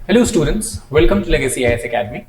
Hello students, welcome to Legacy IS Academy.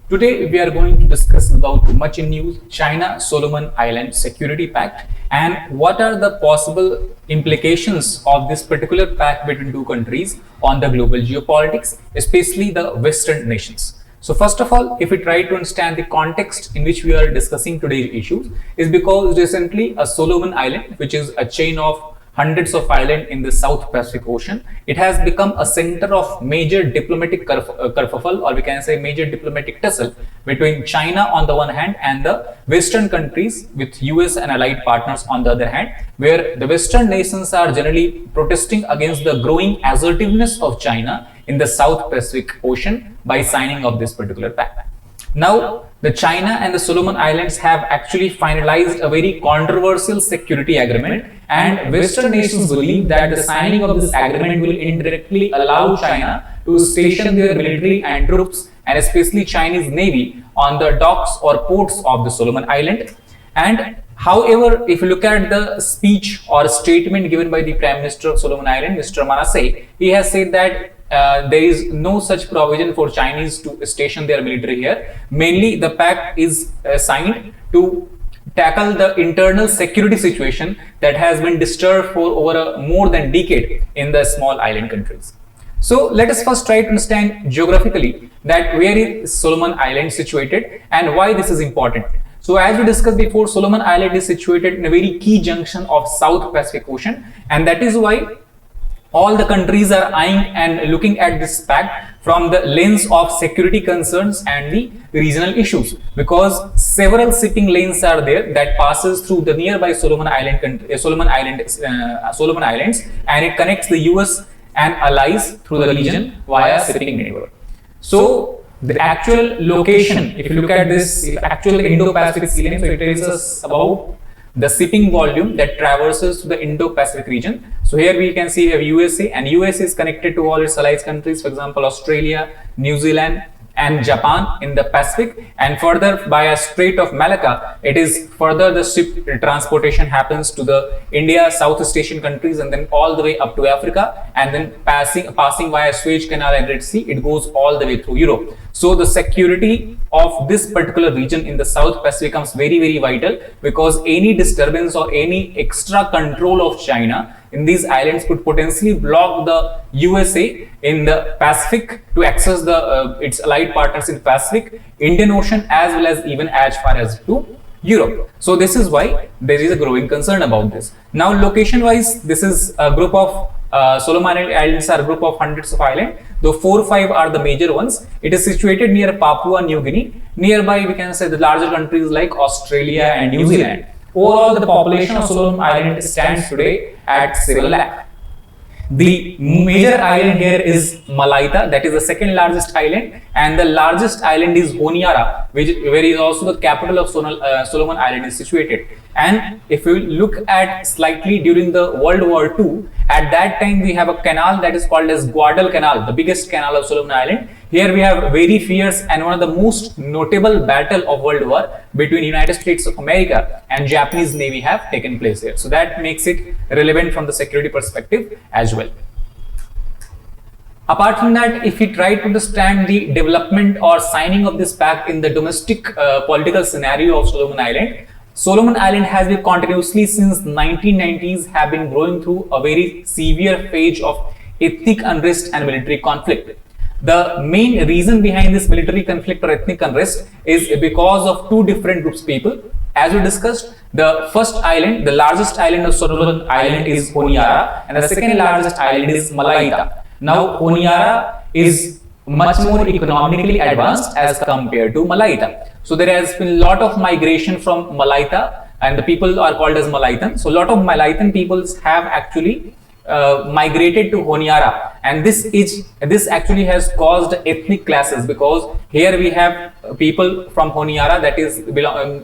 Today we are going to discuss about much in news China Solomon Island Security Pact and what are the possible implications of this particular pact between two countries on the global geopolitics, especially the Western nations. So first of all, if we try to understand the context in which we are discussing today's issues, is because recently a Solomon Island, which is a chain of hundreds of islands in the South Pacific Ocean, it has become a center of major diplomatic kerfuffle, or we can say major diplomatic tussle between China on the one hand and the Western countries with US and allied partners on the other hand, where the Western nations are generally protesting against the growing assertiveness of China in the South Pacific Ocean by signing of this particular pact. Now, the China and the Solomon Islands have actually finalized a very controversial security agreement, and Western nations believe that the signing of this agreement will indirectly allow China to station their military and troops, and especially Chinese Navy, on the docks or ports of the Solomon Island. And however, if you look at the speech or statement given by the Prime Minister of Solomon Island, Mr. Manasseh, he has said that there is no such provision for Chinese to station their military here. Mainly, the pact is signed to tackle the internal security situation that has been disturbed for over more than a decade in the small island countries. So let us first try to understand geographically that where is Solomon Island situated and why this is important. So as we discussed before, Solomon Island is situated in a very key junction of South Pacific Ocean, and that is why all the countries are eyeing and looking at this pact from the lens of security concerns and the regional issues, because several shipping lanes are there that passes through the nearby Solomon Islands, and it connects the US and allies through the region via shipping network. So the actual location, if you look at this actual Indo-Pacific sea lane, so it tells us about the shipping volume that traverses to the Indo-Pacific region. So here we can see we have USA, and USA is connected to all its allied countries, for example Australia, New Zealand and Japan in the Pacific, and further by a Strait of Malacca, it is further the ship transportation happens to the India, Southeast Asian countries, and then all the way up to Africa, and then passing via Suez Canal and Red Sea, it goes all the way through Europe. So the security of this particular region in the South Pacific becomes very, very vital, because any disturbance or any extra control of China in these islands could potentially block the USA in the Pacific to access the its allied partners in Pacific, Indian Ocean, as well as even as far as to Europe. So this is why there is a growing concern about this. Now, location wise, this is a group of Solomon Islands are a group of hundreds of islands, though 4 or 5 are the major ones. It is situated near Papua New Guinea. Nearby, we can say the larger countries like Australia and New Zealand. Overall, the population of Solomon Island stands today at 7 lakh. The major island here is Malaita, that is the second largest island, and the largest island is Honiara, where is also the capital of Solomon Island is situated. And if you look at slightly during the World War II, at that time we have a canal that is called as Guadalcanal, the biggest canal of Solomon Island. Here we have very fierce and one of the most notable battle of World War between United States of America and Japanese Navy have taken place here. So that makes it relevant from the security perspective as well. Apart from that, if we try to understand the development or signing of this pact in the domestic political scenario of Solomon Island, Solomon Island has been continuously since 1990s have been going through a very severe phase of ethnic unrest and military conflict. The main reason behind this military conflict or ethnic unrest is because of two different groups of people. As we discussed, the first island, the largest island of Solomon Island is Honiara, and the second largest island is Malaita. Now, Honiara is much more economically advanced as compared to Malaita. So there has been a lot of migration from Malaita, and the people are called as Malaitan. So a lot of Malaitan peoples have actually migrated to Honiara, and this actually has caused ethnic clashes, because here we have people from Honiara, that is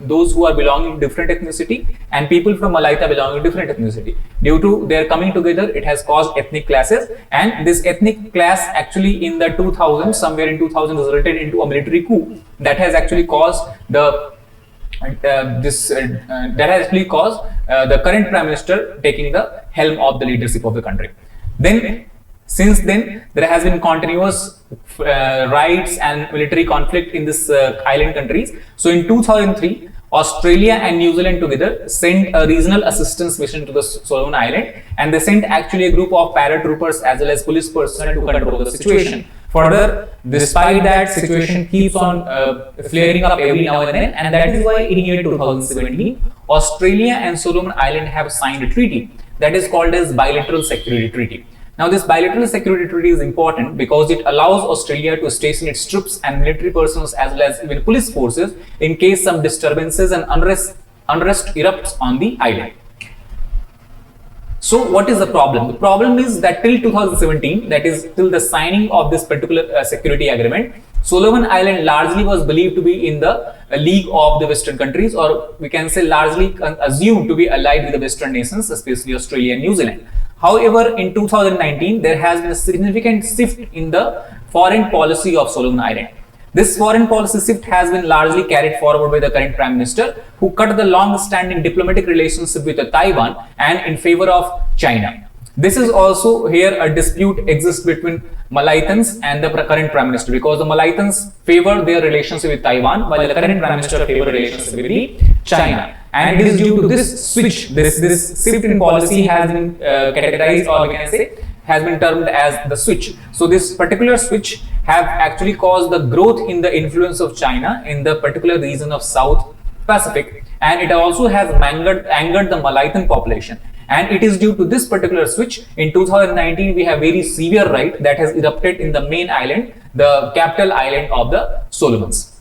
those who are belonging to different ethnicity, and people from Malaita belonging to different ethnicity. Due to their coming together, it has caused ethnic clashes, and this ethnic clash actually in the 2000s, somewhere in 2000, resulted into a military coup that has actually caused the the current Prime Minister taking the helm of the leadership of the country. Then Since then, there has been continuous riots and military conflict in this island countries. So in 2003, Australia and New Zealand together sent a regional assistance mission to the Solomon Island, and they sent actually a group of paratroopers as well as police personnel to control the situation. Further, despite that, situation keeps on flaring up every now and then, and that is why in year 2017, Australia and Solomon Island have signed a treaty that is called as Bilateral Security Treaty. Now, this bilateral security treaty is important because it allows Australia to station its troops and military personnel as well as even police forces in case some disturbances and unrest erupts on the island. So what is the problem? The problem is that till 2017, that is till the signing of this particular security agreement, Solomon Island largely was believed to be in the league of the Western countries, or we can say largely assumed to be allied with the Western nations, especially Australia and New Zealand. However, in 2019, there has been a significant shift in the foreign policy of Solomon Island. This foreign policy shift has been largely carried forward by the current Prime Minister, who cut the long-standing diplomatic relationship with Taiwan and in favor of China. This is also here a dispute exists between Malaitans and the current Prime Minister, because the Malaitans favor their relationship with Taiwan while the current Prime Minister favor relationship with China. And it is due to this switch, this shift in policy has been categorized, or we can say has been termed as the switch. So this particular switch have actually caused the growth in the influence of China in the particular region of South Pacific, and it also has angered the Malaitan population. And it is due to this particular switch in 2019 we have very severe riot that has erupted in the main island, the capital island of the Solomons.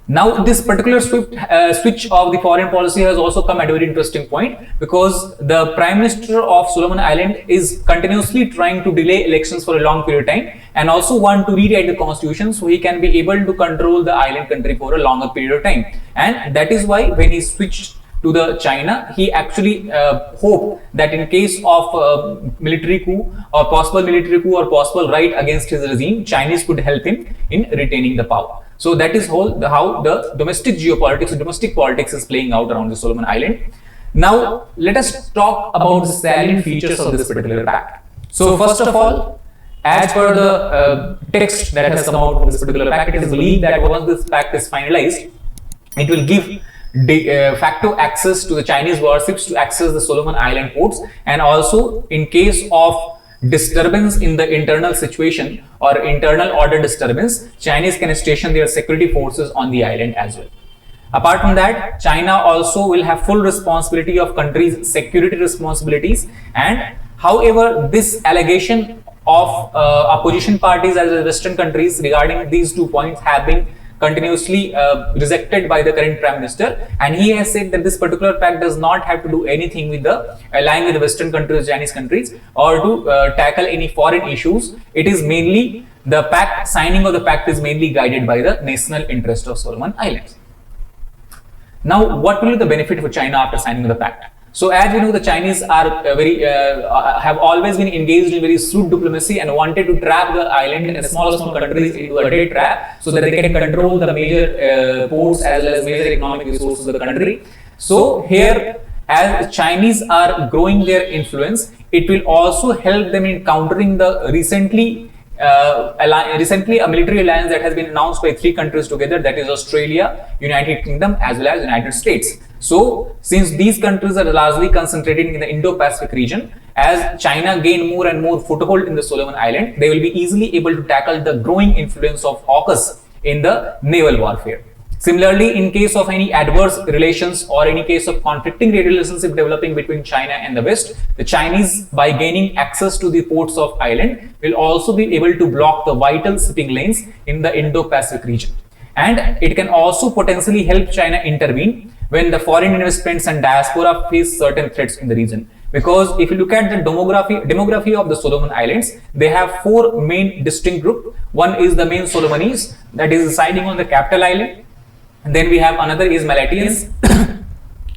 Now, this particular switch of the foreign policy has also come at a very interesting point, because the Prime Minister of Solomon Island is continuously trying to delay elections for a long period of time and also want to rewrite the constitution so he can be able to control the island country for a longer period of time. And that is why when he switched to the China, he actually hoped that in case of military coup or possible right against his regime, Chinese could help him in retaining the power. So that is how the domestic geopolitics and domestic politics is playing out around the Solomon Island. Now, let us talk about the salient features of this particular pact. So first of all, as per the text that has come out from this particular pact, it is believed that once this pact is finalized, it will give de facto access to the Chinese warships to access the Solomon Island ports, and also in case of disturbance in the internal situation or internal order disturbance, Chinese can station their security forces on the island as well. Apart from that, China also will have full responsibility of country's security responsibilities, and however this allegation of opposition parties as well as Western countries regarding these 2 points have been continuously rejected by the current Prime Minister, and he has said that this particular pact does not have to do anything with the allying with the Western countries, Chinese countries, or to tackle any foreign issues. It is mainly the pact, signing of the pact is mainly guided by the national interest of Solomon Islands. Now, what will be the benefit for China after signing of the pact? So, as we know, the Chinese are have always been engaged in very shrewd diplomacy and wanted to trap the island and small countries into a dead trap so that they can control the major ports as well as major economic resources of the country. So, here, as Chinese are growing their influence, it will also help them in countering the recently a military alliance that has been announced by 3 countries together, that is Australia, United Kingdom as well as United States. So, since these countries are largely concentrated in the Indo-Pacific region, as China gain more and more foothold in the Solomon Island, they will be easily able to tackle the growing influence of AUKUS in the naval warfare. Similarly, in case of any adverse relations or any case of conflicting relationship developing between China and the West, the Chinese, by gaining access to the ports of island, will also be able to block the vital shipping lanes in the Indo-Pacific region. And it can also potentially help China intervene when the foreign investments and diaspora face certain threats in the region. Because if you look at the demography of the Solomon Islands, they have 4 main distinct groups. One is the main Solomonese, that is residing on the capital island. Then we have another is Malaitians.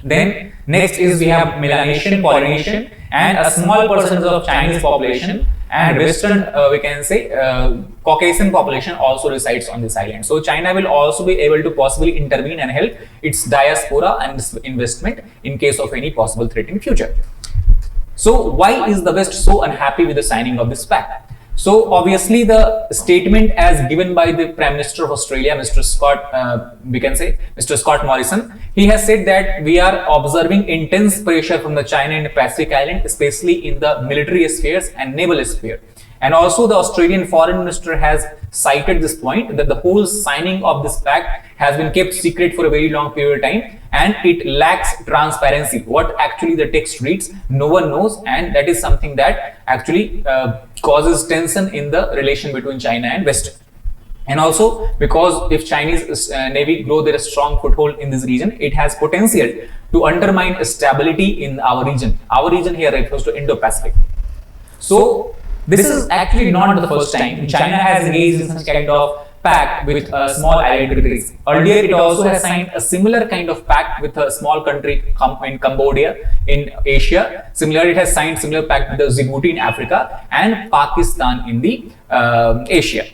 Then next is we have Melanesian, Polynesian, and a small percentage of Chinese population, and Western we can say Caucasian population also resides on this island. So China will also be able to possibly intervene and help its diaspora and investment in case of any possible threat in future. So why is the West so unhappy with the signing of this pact? So obviously the statement as given by the Prime Minister of Australia, Mr. Mr. Scott Morrison, he has said that we are observing intense pressure from the China and Pacific Island, especially in the military spheres and naval sphere. And also the Australian Foreign Minister has cited this point that the whole signing of this pact has been kept secret for a very long period of time and it lacks transparency. What actually the text reads, no one knows, and that is something that actually causes tension in the relation between China and West. And also because if Chinese Navy grow their strong foothold in this region, it has potential to undermine stability in our region. Our region here refers to Indo-Pacific. So this is actually not the first time China has engaged in such kind of pact with small allied countries. Earlier, it also has signed a similar kind of pact with a small country in Cambodia in Asia. Similarly, it has signed similar pact with Djibouti in Africa and Pakistan in the Asia.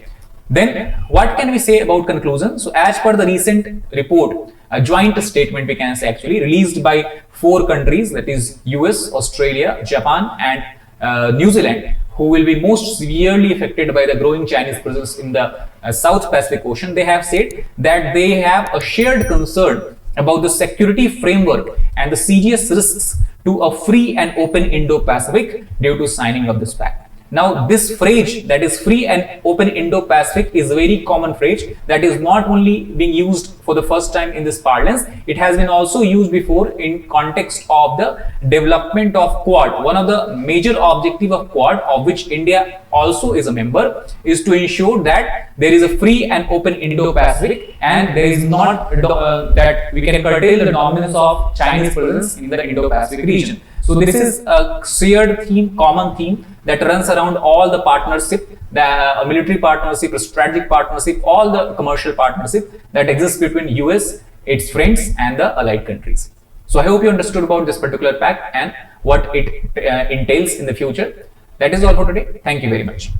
Then, what can we say about conclusion? So, as per the recent report, a joint statement we can say actually released by 4 countries, that is US, Australia, Japan, and New Zealand, who will be most severely affected by the growing Chinese presence in the South Pacific Ocean. They have said that they have a shared concern about the security framework and the serious risks to a free and open Indo-Pacific due to signing of this pact. Now, this phrase, that is free and open Indo-Pacific, is a very common phrase that is not only being used for the first time in this parlance, it has been also used before in context of the development of Quad. One of the major objective of Quad, of which India also is a member, is to ensure that there is a free and open Indo-Pacific and there is not that we can curtail the dominance of Chinese presence in the Indo-Pacific region. So this is a shared theme, common theme that runs around all the partnership, the military partnership, strategic partnership, all the commercial partnership that exists between US, its friends, and the allied countries. So I hope you understood about this particular pact and what it entails in the future. That is all for today. Thank you very much.